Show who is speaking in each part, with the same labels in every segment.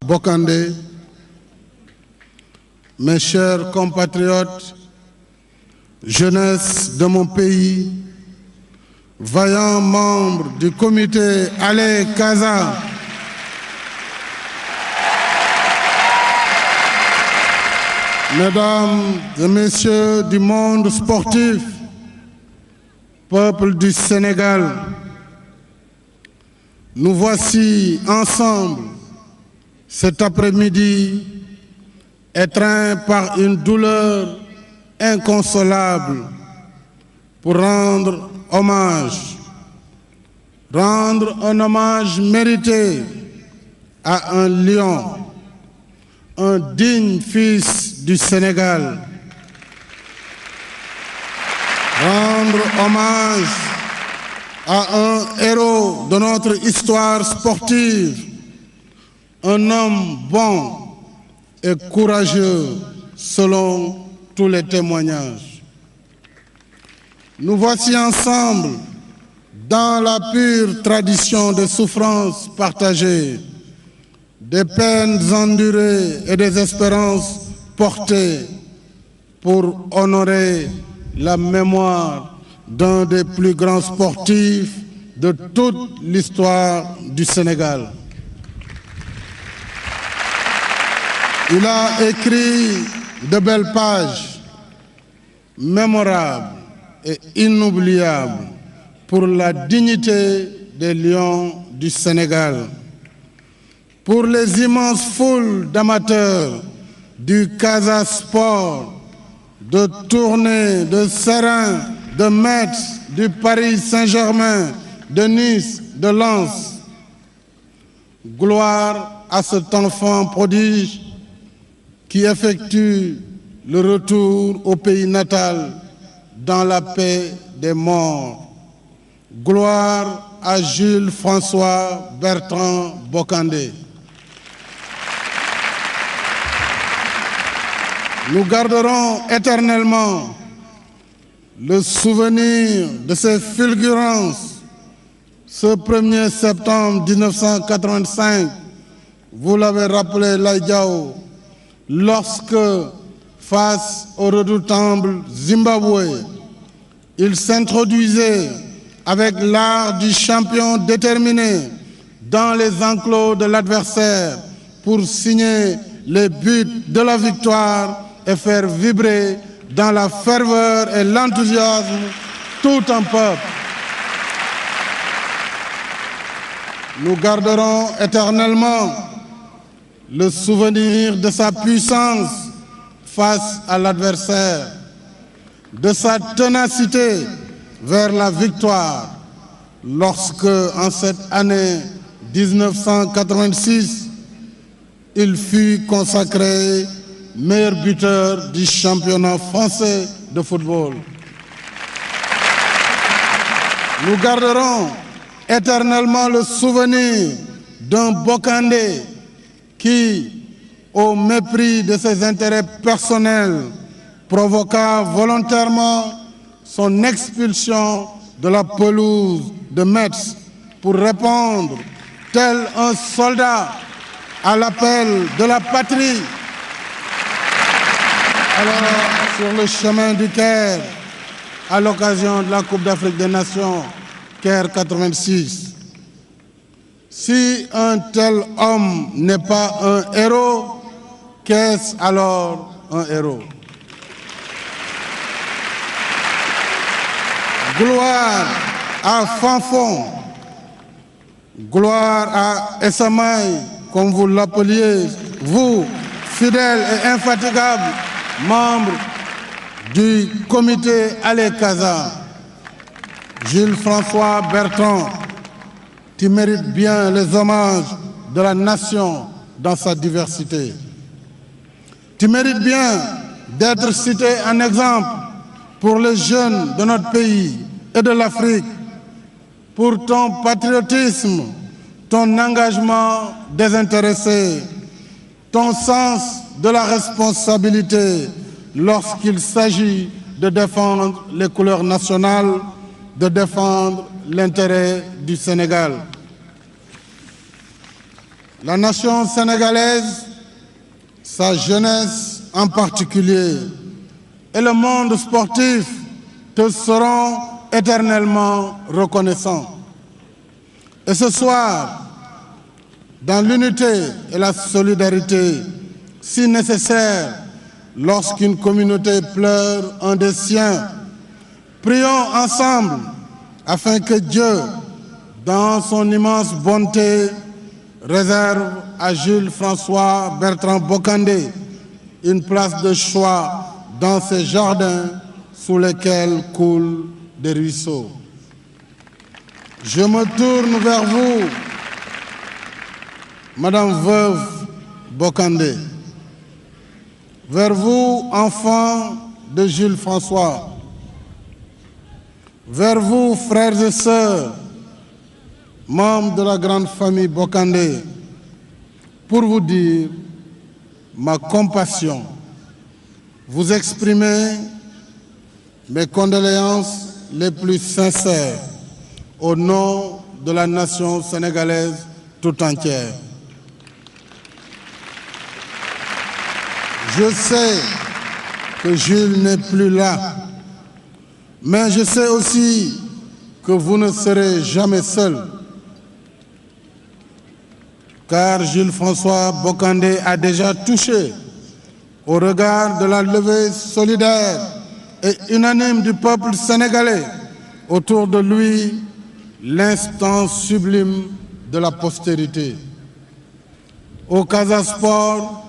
Speaker 1: Bokandé, mes chers compatriotes, jeunesse de mon pays, vaillants membres du comité Allez Casa, mesdames et messieurs du monde sportif, peuple du Sénégal, nous voici ensemble cet après-midi étreints par une douleur inconsolable pour rendre un hommage mérité à un lion, un digne fils du Sénégal. Rendre hommage à un héros de notre histoire sportive, un homme bon et courageux selon tous les témoignages. Nous voici ensemble dans la pure tradition des souffrances partagées, des peines endurées et des espérances portées pour honorer la mémoire d'un des plus grands sportifs de toute l'histoire du Sénégal. Il a écrit de belles pages, mémorables et inoubliables pour la dignité des lions du Sénégal, pour les immenses foules d'amateurs du Casa Sport, de Tournai, de Serein, de Metz, du Paris Saint-Germain, de Nice, de Lens. Gloire à cet enfant prodige qui effectue le retour au pays natal dans la paix des morts. Gloire à Jules François Bertrand Bokandé. Nous garderons éternellement le souvenir de ces fulgurances ce 1er septembre 1985, vous l'avez rappelé Laïdiao, lorsque, face au redoutable Zimbabwe, il s'introduisait avec l'art du champion déterminé dans les enclos de l'adversaire pour signer les buts de la victoire et faire vibrer dans la ferveur et l'enthousiasme tout un peuple. Nous garderons éternellement le souvenir de sa puissance face à l'adversaire, de sa ténacité vers la victoire, lorsque, en cette année 1986, il fut consacré meilleur buteur du championnat français de football. Nous garderons éternellement le souvenir d'un Bokandé qui, au mépris de ses intérêts personnels, provoqua volontairement son expulsion de la pelouse de Metz pour répondre, tel un soldat, à l'appel de la patrie. Alors, sur le chemin du Caire, à l'occasion de la Coupe d'Afrique des Nations, Caire 86, si un tel homme n'est pas un héros, qu'est-ce alors un héros? Gloire à Fanfon, gloire à Essamay, comme vous l'appeliez, vous, fidèles et infatigables, membres du comité Allez Casa. Jules François Bertrand, tu mérites bien les hommages de la nation dans sa diversité. Tu mérites bien d'être cité en exemple pour les jeunes de notre pays et de l'Afrique, pour ton patriotisme, ton engagement désintéressé, ton sens de la responsabilité lorsqu'il s'agit de défendre les couleurs nationales, de défendre l'intérêt du Sénégal. La nation sénégalaise, sa jeunesse en particulier, et le monde sportif te seront éternellement reconnaissants. Et ce soir, dans l'unité et la solidarité si nécessaires lorsqu'une communauté pleure un des siens, prions ensemble afin que Dieu, dans son immense bonté, réserve à Jules François Bertrand Bokandé une place de choix dans ces jardins sous lesquels coulent des ruisseaux. Je me tourne vers vous, Madame Veuve Bokandé, vers vous, enfants de Jules François, vers vous, frères et sœurs, membres de la grande famille Bokandé, pour vous dire ma compassion, vous exprimer mes condoléances les plus sincères au nom de la nation sénégalaise tout entière. Je sais que Jules n'est plus là, mais je sais aussi que vous ne serez jamais seul, car Jules François Bokandé a déjà touché au regard de la levée solidaire et unanime du peuple sénégalais autour de lui l'instant sublime de la postérité. Au Casa Sport,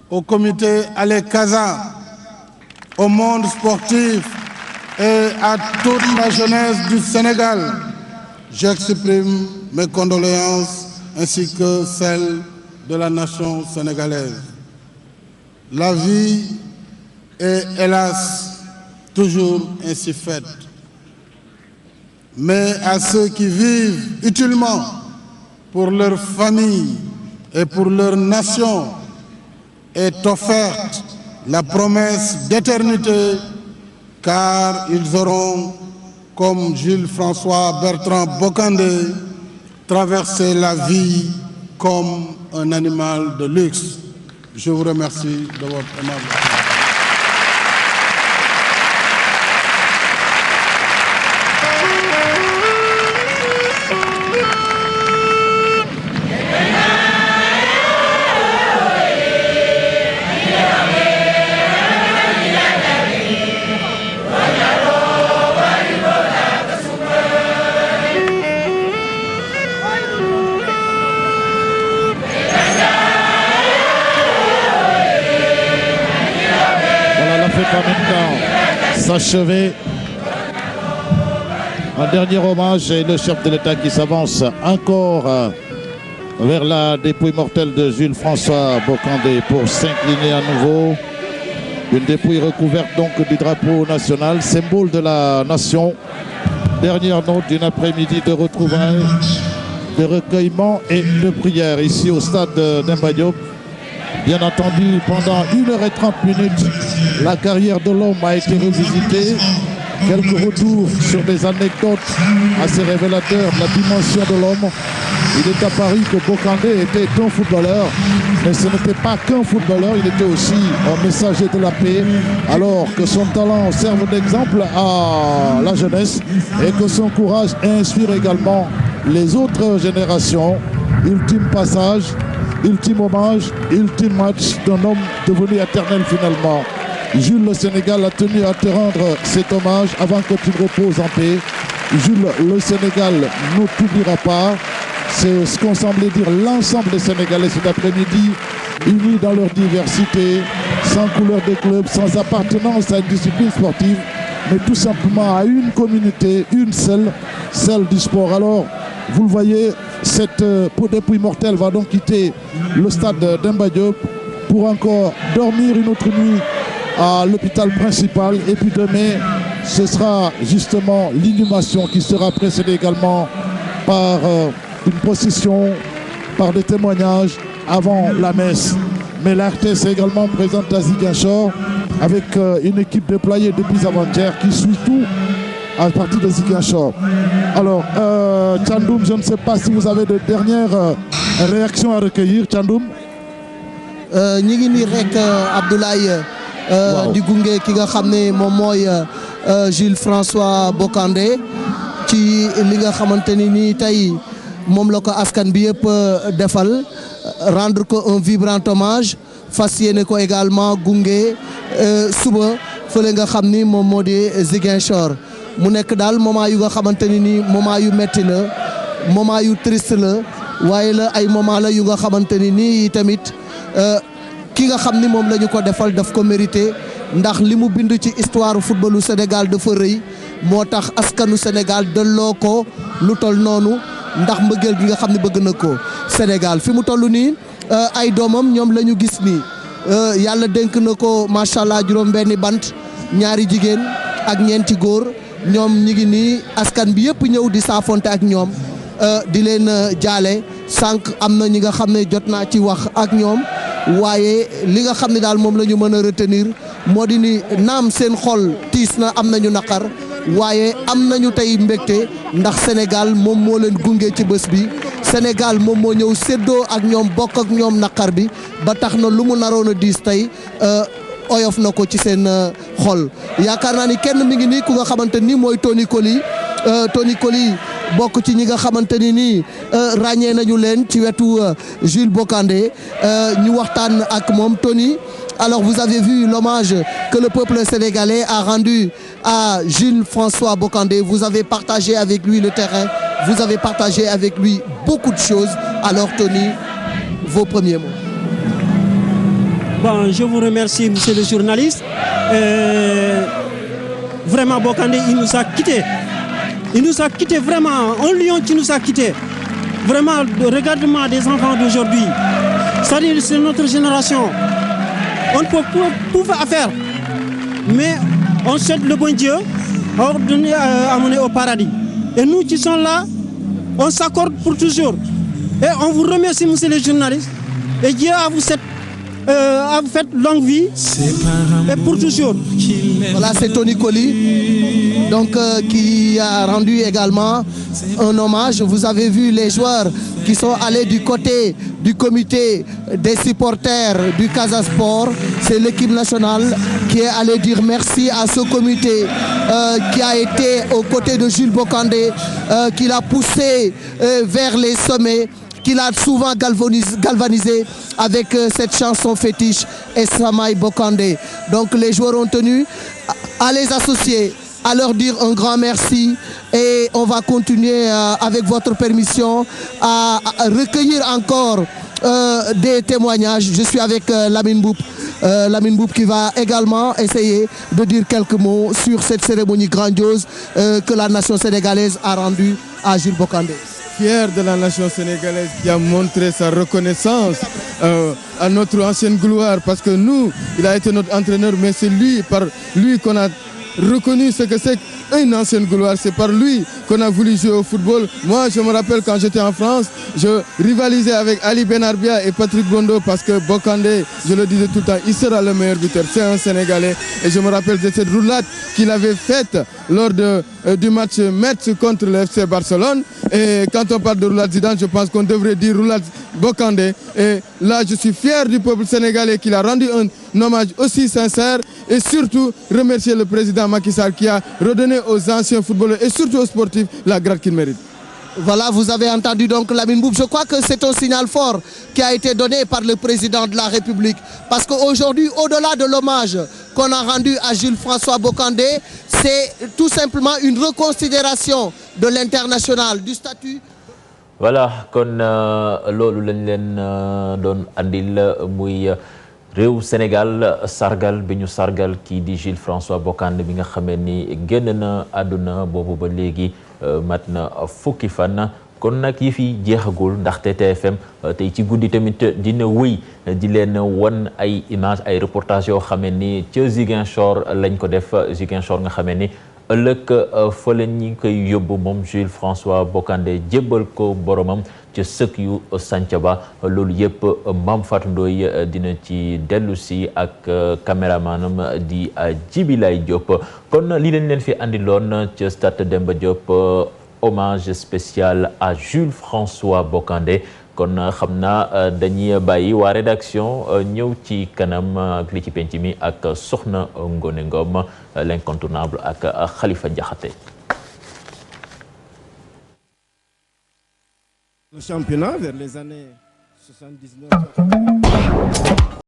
Speaker 1: au comité Allez Casa, au monde sportif et à toute la jeunesse du Sénégal, j'exprime mes condoléances ainsi que celles de la nation sénégalaise. La vie est hélas toujours ainsi faite. Mais à ceux qui vivent utilement pour leur famille et pour leur nation est offerte la promesse d'éternité, car ils auront, comme Jules François Bertrand Bokandé, traversé la vie comme un animal de luxe. Je vous remercie de votre aimable attention.
Speaker 2: S'achever. Un dernier hommage et le chef de l'État qui s'avance encore vers la dépouille mortelle de Jules François Bokandé pour s'incliner à nouveau. Une dépouille recouverte donc du drapeau national, symbole de la nation. Dernière note d'une après-midi de retrouvailles, de recueillement et de prière ici au stade Demba Diop. Bien entendu, pendant 1h30, la carrière de l'homme a été revisitée. Quelques retours sur des anecdotes assez révélateurs de la dimension de l'homme. Il est apparu que Bokandé était un footballeur, mais ce n'était pas qu'un footballeur, il était aussi un messager de la paix, alors que son talent serve d'exemple à la jeunesse et que son courage inspire également les autres générations. Ultime passage, ultime hommage, ultime match d'un homme devenu éternel finalement. Jules, le Sénégal a tenu à te rendre cet hommage avant que tu reposes en paix. Jules, le Sénégal ne t'oubliera pas. C'est ce qu'on semblait dire l'ensemble des Sénégalais cet après-midi, unis dans leur diversité, sans couleur de club, sans appartenance à une discipline sportive, mais tout simplement à une communauté, une seule, celle du sport. Alors, vous le voyez, cette dépouille mortelle va donc quitter le stade Demba Diop pour encore dormir une autre nuit à l'hôpital principal. Et puis demain, ce sera justement l'inhumation qui sera précédée également par une procession, par des témoignages avant la messe. Mais la RTS est également présente à Ziguinchor avec une équipe déployée depuis avant-hier qui suit tout à partir de Ziguinchor. Alors, Tchandoum, je ne sais pas si vous avez de dernières Réaction à recueillir, Thiandoum.
Speaker 3: ñi ngi nii rek Abdoulaye. di gunge ki nga xam ne moom mooy Jules François Bocandé ci li nga xamante ni nii tey moom la ko askan bi yëpp defal rendre ko un vibrant hommage fas yéene ko également gunge suba fële nga xam ni moom moo di Ziguinchor mu nekk daal moment yu nga xamante ni nii moment yu metti la moment yu triste la waaye la ay moment la yu nga xamante ni nii tamit ki nga xam ni moom la ñu ko defal daf ko mérité ndax li mu bind ci histoire footballu Sénégal dafa rëy moo tax askanu Sénégal delloo ko lu toll noonu ndax mbëggeel gi nga xam ne bëgg na ko Sénégal fi mu toll nii ay doomam ñoom la ñu gis nii yàlla dénk na ko macha allah juróom-benni bant ñaari jigéen ak ñeenti góor ñoom ñi ngi nii askan bi yëpp ñëw di saafonte ak ñoom di leen jaale sànq am na ñi nga xam ne jot naa ci wax ak ñoom. waaye li nga xam ne daal moom la ñu mën a retenir moo di ni naam seen xol tiis na am nañu naqar waaye am nañu tey mbégte ndax Sénégal moom moo leen gunge ci bés bi Sénégal moom moo ñëw séddoo ak ñoom bokk ak ñoom naqar bi ba tax na lu mu naroon a diis tey oyof na ko ci seen xol yaakaar naa ni kenn mi ngi nii ku nga xamante ni mooy Tony Coly bokk ci ñi nga xamante ni nii ràññee nañu leen ci wetu Jules Bocandé ñu waxtaan ak moom Tony. Alors vous avez vu l'hommage que le peuple sénégalais a rendu à Jules François Bocandé. Vous avez partagé avec lui le terrain, vous avez partagé avec lui beaucoup de choses. Alors Tony, vos premiers mots.
Speaker 4: Bon, je vous remercie, monsieur le journaliste. Vraiment, Bocandé, il nous a quittés. Il nous a quittés vraiment, un lion qui nous a quittés. Vraiment, le regardement des enfants d'aujourd'hui. C'est-à-dire, c'est notre génération. On ne peut tout faire. Mais on souhaite le bon Dieu ordonné à amener au paradis. Et nous qui sommes là, on s'accorde pour toujours. Et on vous remercie, monsieur le journaliste. Et Dieu a vous fait longue vie et pour toujours.
Speaker 3: Voilà, c'est Tony Coly, donc qui a rendu également un hommage. Vous avez vu les joueurs qui sont allés du côté du comité des supporters du Casa Sport. C'est l'équipe nationale qui est allée dire merci à ce comité qui a été aux côtés de Jules Bocandé, qui l'a poussé vers les sommets, qui l'a souvent galvanisé avec cette chanson fétiche Samaï Bocandé. Donc les joueurs ont tenu à les associer, à leur dire un grand merci et on va continuer avec votre permission à recueillir encore des témoignages. Je suis avec Lamine Mboup qui va également essayer de dire quelques mots sur cette cérémonie grandiose que la nation sénégalaise a rendue à Jules Bocandé.
Speaker 1: Fier de la nation sénégalaise qui a montré sa reconnaissance à notre ancienne gloire, parce que nous, il a été notre entraîneur, mais c'est lui, par lui qu'on a reconnu ce que c'est une ancienne gloire. C'est par lui qu'on a voulu jouer au football. Moi, je me rappelle quand j'étais en France, je rivalisais avec Ali Benarbia et Patrick Gondo parce que Bocandé, je le disais tout le temps, il sera le meilleur buteur. C'est un Sénégalais. Et je me rappelle de cette roulade qu'il avait faite lors du match Metz contre le FC Barcelone. Et quand on parle de roulade Zidane, je pense qu'on devrait dire roulade Bocandé. Et là, je suis fier du peuple sénégalais qui l'a rendu un hommage aussi sincère et surtout remercier le président Macky Sall qui a redonné aux anciens footballeurs et surtout aux sportifs la grâce qu'ils méritent.
Speaker 3: Voilà, vous avez entendu donc Lamine Mboup. Je crois que c'est un signal fort qui a été donné par le président de la République. Parce qu'aujourd'hui, au-delà de l'hommage qu'on a rendu à Jules François Bocandé, c'est tout simplement une reconsidération de l'international, du statut.
Speaker 5: Voilà, kon loolu lañ leen doon andil muy réew Sénégal sargal bi ñu sargal kii di Jules François Bocandé bi nga xamee ni génn na àdduna boobu ba léegi mat na fukki fan. kon nag yi fi jeexagul ndaxte TFM tey ci guddi tamit dina wëy di leen won ay image ay reportage yoo xamee ni ca Ziguinchor lañ ko def. Ziguinchor nga xamee ni ëllëg fa la ñu koy yóbbu moom Jules François Bocandé jébbal ko boromam ca sëkk yu Santhiaba. loolu yëpp Mame Fatou Ndoye dina ci dellu si ak caméramanam di Djibilay Diop. kon li leen fi andiloon ca stade Demba Diop hommage spécial à Jules François Bocandé. kon xam naa dañuy bàyyi waa rédaction ñëw ci kanam ak li ci penc mi ak Soxna Ngone Ngom l'incontournable ak Khalifa Diakhaté.
Speaker 6: Le championnat vers les années 79.